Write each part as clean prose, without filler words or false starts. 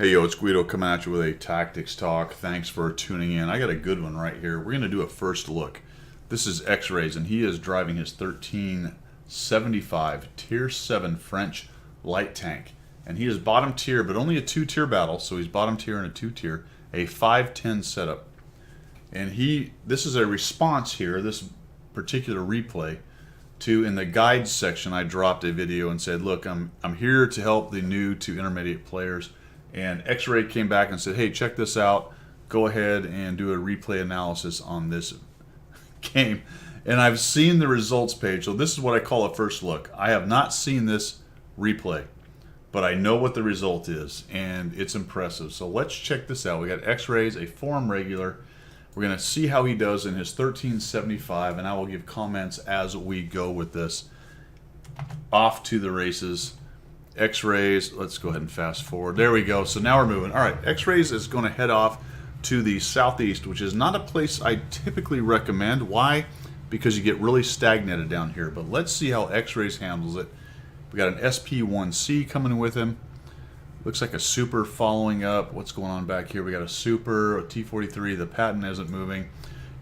Hey, yo, it's Guido coming at you with a tactics talk. Thanks for tuning in. I got a good one right here. We're going to do a first look. This is X-Rays, and he is driving his 1375 Tier 7 French light tank. And he is bottom tier, but only a 2-tier battle, so he's bottom tier and a 2-tier, a 510 setup. And this is a response here, this particular replay, to, in the guides section, I dropped a video and said, look, I'm here to help the new to intermediate players. And X-Ray came back and said, hey, check this out. Go ahead and do a replay analysis on this game. And I've seen the results page. So this is what I call a first look. I have not seen this replay, but I know what the result is, and it's impressive. So let's check this out. We got X-Rays, a forum regular. We're going to see how he does in his 1375, and I will give comments as we go with this. Off to the races. X-Rays, let's go ahead and fast forward. There we go. So now we're moving. All right, X-Rays is going to head off to the southeast, which is not a place I typically recommend. Why? Because you get really stagnated down here. But let's see how X-Rays handles it. We got an SP1C coming with him. Looks like a super following up. What's going on back here? We got a super, a T43. The patent isn't moving.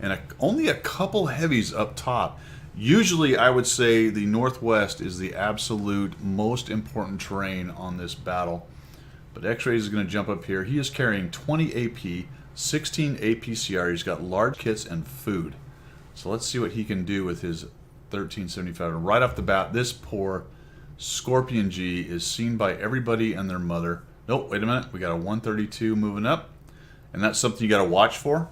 And only a couple heavies up top. Usually, I would say the Northwest is the absolute most important terrain on this battle. But X-Rays is going to jump up here. He is carrying 20 AP, 16 APCR. He's got large kits and food. So let's see what he can do with his 1375. And right off the bat, this poor Scorpion G is seen by everybody and their mother. Nope, wait a minute. We got a 132 moving up. And that's something you got to watch for.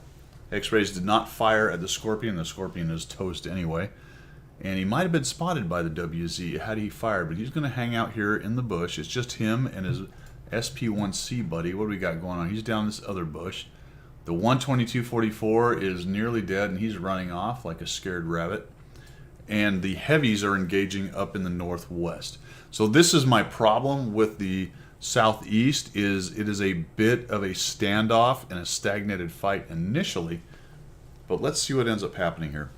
X-Rays did not fire at the Scorpion. The Scorpion is toast anyway. And he might have been spotted by the WZ had he fired, but he's going to hang out here in the bush. It's just him and his SP1C buddy. What do we got going on? He's down this other bush. The 12244 is nearly dead, and he's running off like a scared rabbit. And the heavies are engaging up in the northwest. So this is my problem with the southeast, is it is a bit of a standoff and a stagnated fight initially. But let's see what ends up happening here.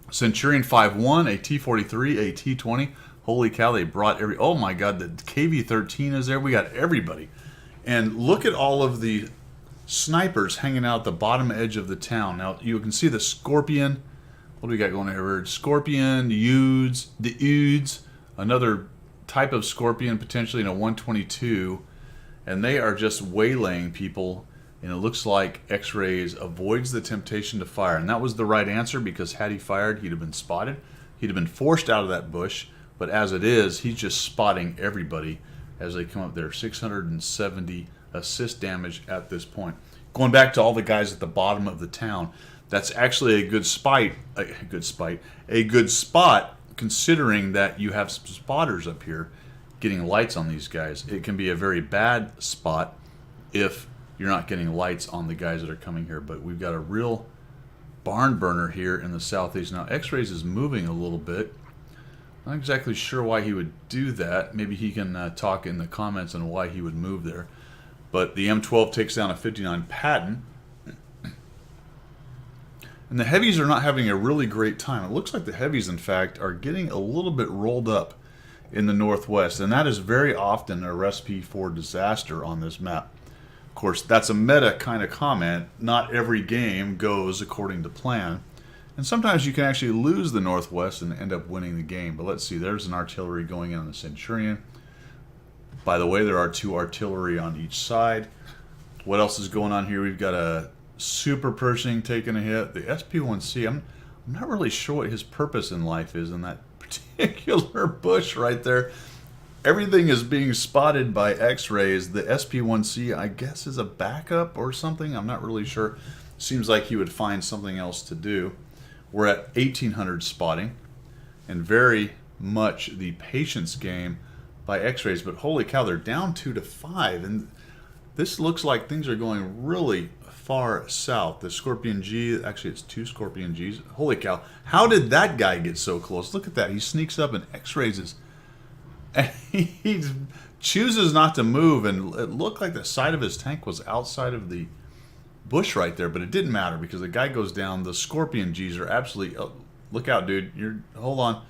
Centurion 5-1, a T-43, a T-20. Holy cow, they brought oh my god, the KV-13 is there. We got everybody. And look at all of the snipers hanging out at the bottom edge of the town. Now, you can see the Scorpion. What do we got going here? Scorpion, the Uds, another type of Scorpion, potentially in a 122. And they are just waylaying people. And it looks like X-Rays avoids the temptation to fire. And that was the right answer, because had he fired, he'd have been spotted. He'd have been forced out of that bush. But as it is, he's just spotting everybody as they come up there. 670 assist damage at this point. Going back to all the guys at the bottom of the town, that's actually a good spot, considering that you have some spotters up here getting lights on these guys. It can be a very bad spot if you're not getting lights on the guys that are coming here. But we've got a real barn burner here in the southeast. Now, X-Rays is moving a little bit. Not exactly sure why he would do that. Maybe he can talk in the comments on why he would move there. But the M12 takes down a 59 Patton. And the heavies are not having a really great time. It looks like the heavies, in fact, are getting a little bit rolled up in the northwest. And that is very often a recipe for disaster on this map. Of course, that's a meta kind of comment. Not every game goes according to plan. And sometimes you can actually lose the Northwest and end up winning the game. But let's see, there's an artillery going in on the Centurion. By the way, there are 2 artillery on each side. What else is going on here? We've got a Super Pershing taking a hit. The SP1C, I'm not really sure what his purpose in life is in that particular bush right there. Everything is being spotted by X-Rays. The SP1C, I guess, is a backup or something. I'm not really sure. Seems like he would find something else to do. We're at 1800 spotting, and very much the patience game by X-Rays. But holy cow, they're down 2-5, and this looks like things are going really far south. The Scorpion G, actually it's 2 Scorpion Gs. Holy cow, how did that guy get so close? Look at that. He sneaks up and X-Rays is... And he chooses not to move, and it looked like the side of his tank was outside of the bush right there, but it didn't matter because the guy goes down. The Scorpion Gs are absolutely... Oh, look out, dude. Hold on.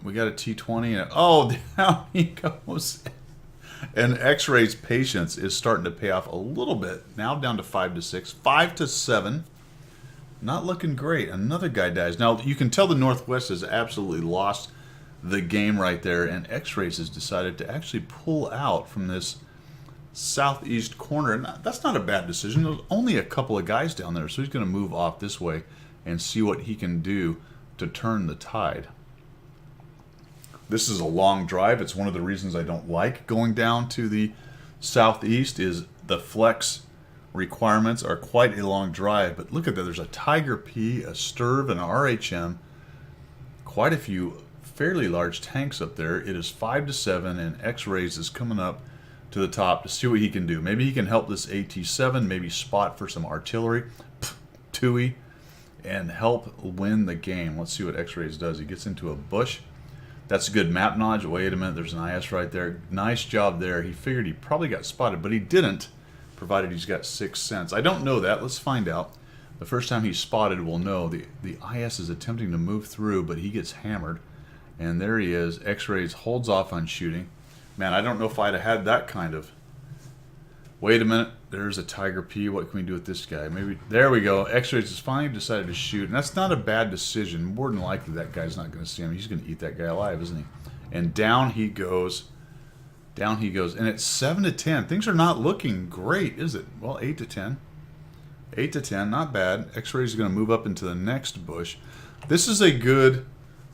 We got a T-20. And, oh, down he goes. And X-Ray's patience is starting to pay off a little bit. Now down to 5 to 6. 5 to 7. Not looking great. Another guy dies. Now, you can tell the Northwest has absolutely lost the game right there, and X-Rays has decided to actually pull out from this southeast corner. And that's not a bad decision. There's only a couple of guys down there, so he's going to move off this way and see what he can do to turn the tide. This is a long drive. It's one of the reasons I don't like going down to the southeast is the flex requirements are quite a long drive. But look at that. There's a Tiger P, a Sturv, an RHM. Quite a few fairly large tanks up there. It is 5 to 7, and X-Rays is coming up to the top to see what he can do. Maybe he can help this AT-7, maybe spot for some artillery, TUI, and help win the game. Let's see what X-Rays does. He gets into a bush. That's a good map knowledge. Wait a minute, there's an IS right there. Nice job there. He figured he probably got spotted, but he didn't, provided he's got 6 cents. I don't know that. Let's find out. The first time he's spotted, we'll know. The IS is attempting to move through, but he gets hammered. And there he is. X-Rays holds off on shooting. Man, I don't know if I'd have had that kind of... Wait a minute. There's a Tiger P. What can we do with this guy? Maybe... There we go. X-Rays has finally decided to shoot. And that's not a bad decision. More than likely, that guy's not going to see him. He's going to eat that guy alive, isn't he? And down he goes. Down he goes. And it's 7 to 10. Things are not looking great, is it? Well, 8 to 10. 8 to 10. Not bad. X-Rays is going to move up into the next bush. This is a good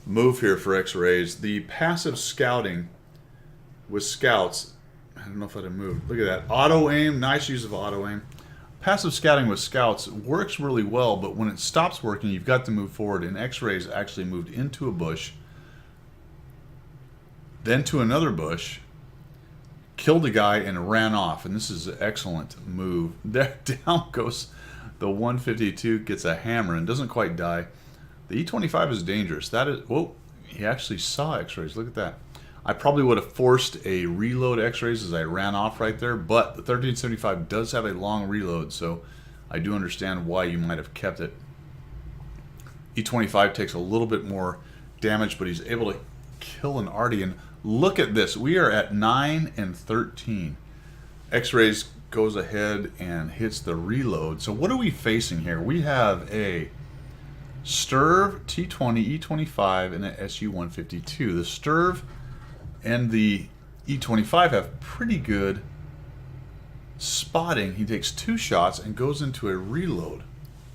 move here for X-Rays. The passive scouting with scouts... I don't know if I'd have moved. Look at that. Auto aim. Nice use of auto aim. Passive scouting with scouts works really well, but when it stops working, you've got to move forward. And X-Rays actually moved into a bush, then to another bush, killed a guy, and ran off. And this is an excellent move. There, down goes the 152, gets a hammer and doesn't quite die. The E-25 is dangerous. That is... Whoa. He actually saw X-Rays. Look at that. I probably would have forced a reload X-Rays as I ran off right there, but the 1375 does have a long reload, so I do understand why you might have kept it. E-25 takes a little bit more damage, but he's able to kill an arty. And look at this. We are at 9 and 13. X-Rays goes ahead and hits the reload. So what are we facing here? We have a Sturv, T-20, E-25, and an Su-152. The Sturv and the E-25 have pretty good spotting. He takes 2 shots and goes into a reload.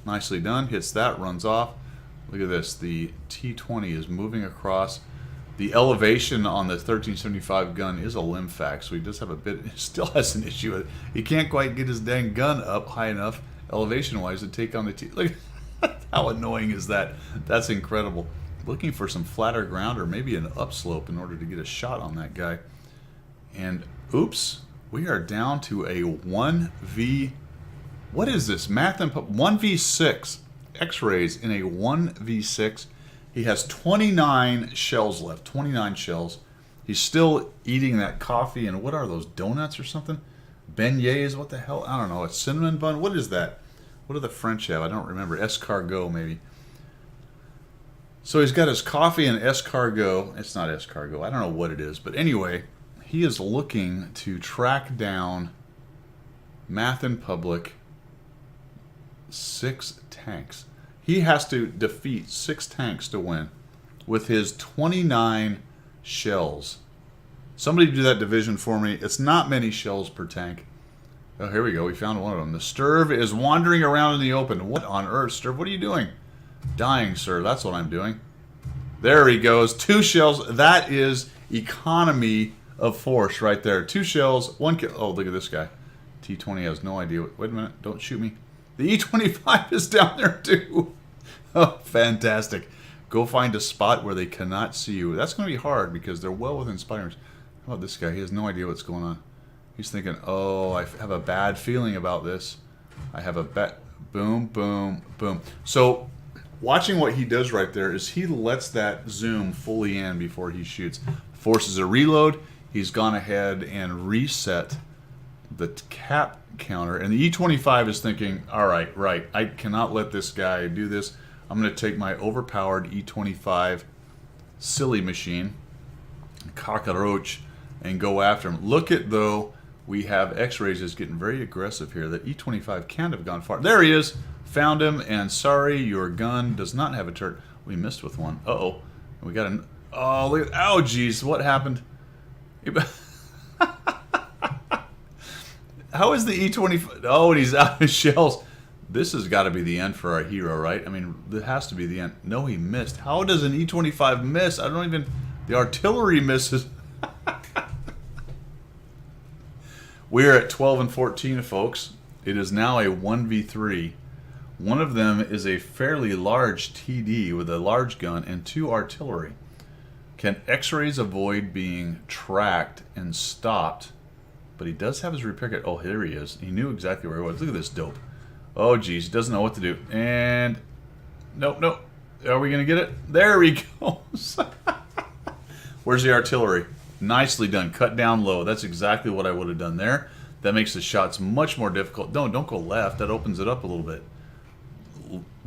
Nicely done. Hits that, runs off. Look at this. The T-20 is moving across. The elevation on the 1375 gun is a limfac, so he does have a bit... Still has an issue with it. He can't quite get his dang gun up high enough elevation-wise to take on the T... Look, how annoying is that? That's incredible. Looking for some flatter ground or maybe an upslope in order to get a shot on that guy. And oops, we are down to a 1v... What is this? Math and 1v6. X-Rays in a 1v6. He has 29 shells left. 29 shells. He's still eating that coffee. And what are those? Donuts or something? Beignets? What the hell? I don't know. A cinnamon bun? What is that? What do the French have? I don't remember. Escargot maybe. So he's got his coffee and escargot. It's not escargot. I don't know what it is. But anyway, he is looking to track down Math in Public 6 tanks. He has to defeat 6 tanks to win with his 29 shells. Somebody do that division for me. It's not many shells per tank. Oh, here we go. We found one of them. The Sturv is wandering around in the open. What on earth, Sturv? What are you doing? Dying, sir. That's what I'm doing. There he goes. 2 shells. That is economy of force right there. 2 shells, 1 kill. Oh, look at this guy. T-20 has no idea. Wait a minute. Don't shoot me. The E-25 is down there too. Oh, fantastic. Go find a spot where they cannot see you. That's going to be hard because they're well within spotting range. How about this guy? He has no idea what's going on. He's thinking, oh, I have a bad feeling about this. I have a bet. Boom, boom, boom. So watching what he does right there is he lets that zoom fully in before he shoots. Forces a reload. He's gone ahead and reset the cap counter. And the E-25 is thinking, all right, I cannot let this guy do this. I'm going to take my overpowered E-25 silly machine, cockroach, and go after him. Look at, though, we have X-rays is getting very aggressive here. That E-25 can't have gone far. There he is. Found him, and sorry, your gun does not have a turret. We missed with one. Uh-oh. We got an... Oh, look at... Oh, geez. What happened? How is the E-25... Oh, and he's out of shells. This has got to be the end for our hero, right? I mean, it has to be the end. No, he missed. How does an E-25 miss? I don't even... The artillery misses. We're at 12 and 14, folks. It is now a 1v3. One of them is a fairly large TD with a large gun and 2 artillery. Can X-rays avoid being tracked and stopped? But he does have his repair kit. Oh, here he is. He knew exactly where he was. Look at this dope. Oh, geez. He doesn't know what to do. And... Nope, nope. Are we going to get it? There he goes. Where's the artillery? Nicely done. Cut down low. That's exactly what I would have done there. That makes the shots much more difficult. No, don't go left. That opens it up a little bit.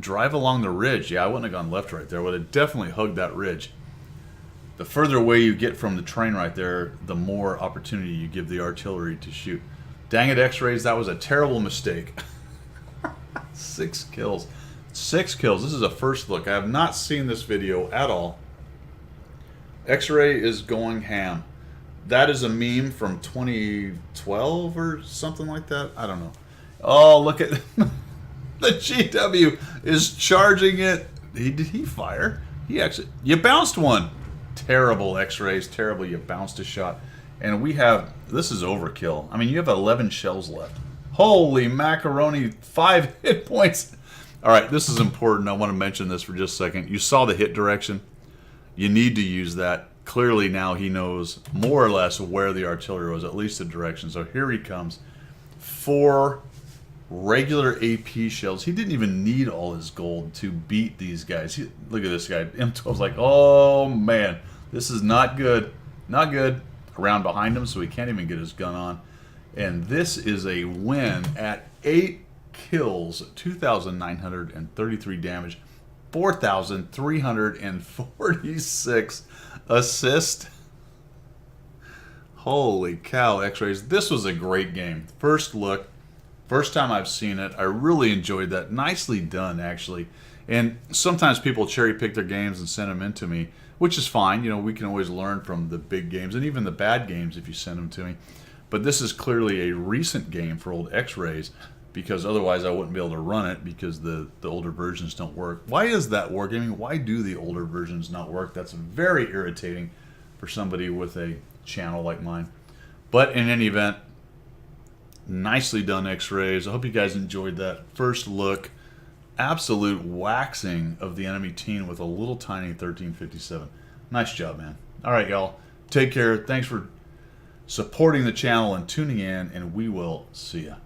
Drive along the ridge. Yeah, I wouldn't have gone left right there. I would have definitely hugged that ridge. The further away you get from the train right there, the more opportunity you give the artillery to shoot. Dang it, X-rays. That was a terrible mistake. 6 kills. 6 kills. This is a first look. I have not seen this video at all. X-ray is going ham. That is a meme from 2012 or something like that. I don't know. Oh, look at the GW is charging it. Did he fire? He actually... You bounced one. Terrible, X-rays. Terrible. You bounced a shot. And we have... This is overkill. I mean, you have 11 shells left. Holy macaroni. 5 hit points. All right, this is important. I want to mention this for just a second. You saw the hit direction. You need to use that. Clearly now he knows more or less where the artillery was, at least the direction. So here he comes. 4 regular AP shells. He didn't even need all his gold to beat these guys. Look at this guy. M12's like, oh man, this is not good. Not good. Around behind him, so he can't even get his gun on. And this is a win at 8 kills, 2,933 damage. 4,346 assist. Holy cow, X-rays. This was a great game. First look. First time I've seen it. I really enjoyed that. Nicely done, actually. And sometimes people cherry pick their games and send them in to me, which is fine. You know, we can always learn from the big games and even the bad games if you send them to me. But this is clearly a recent game for old X-rays, because otherwise I wouldn't be able to run it because the older versions don't work. Why is that Wargaming? Why do the older versions not work? That's very irritating for somebody with a channel like mine. But in any event, nicely done, X-rays. I hope you guys enjoyed that first look. Absolute waxing of the enemy team with a little tiny 1357. Nice job, man. All right, y'all. Take care. Thanks for supporting the channel and tuning in, and we will see ya.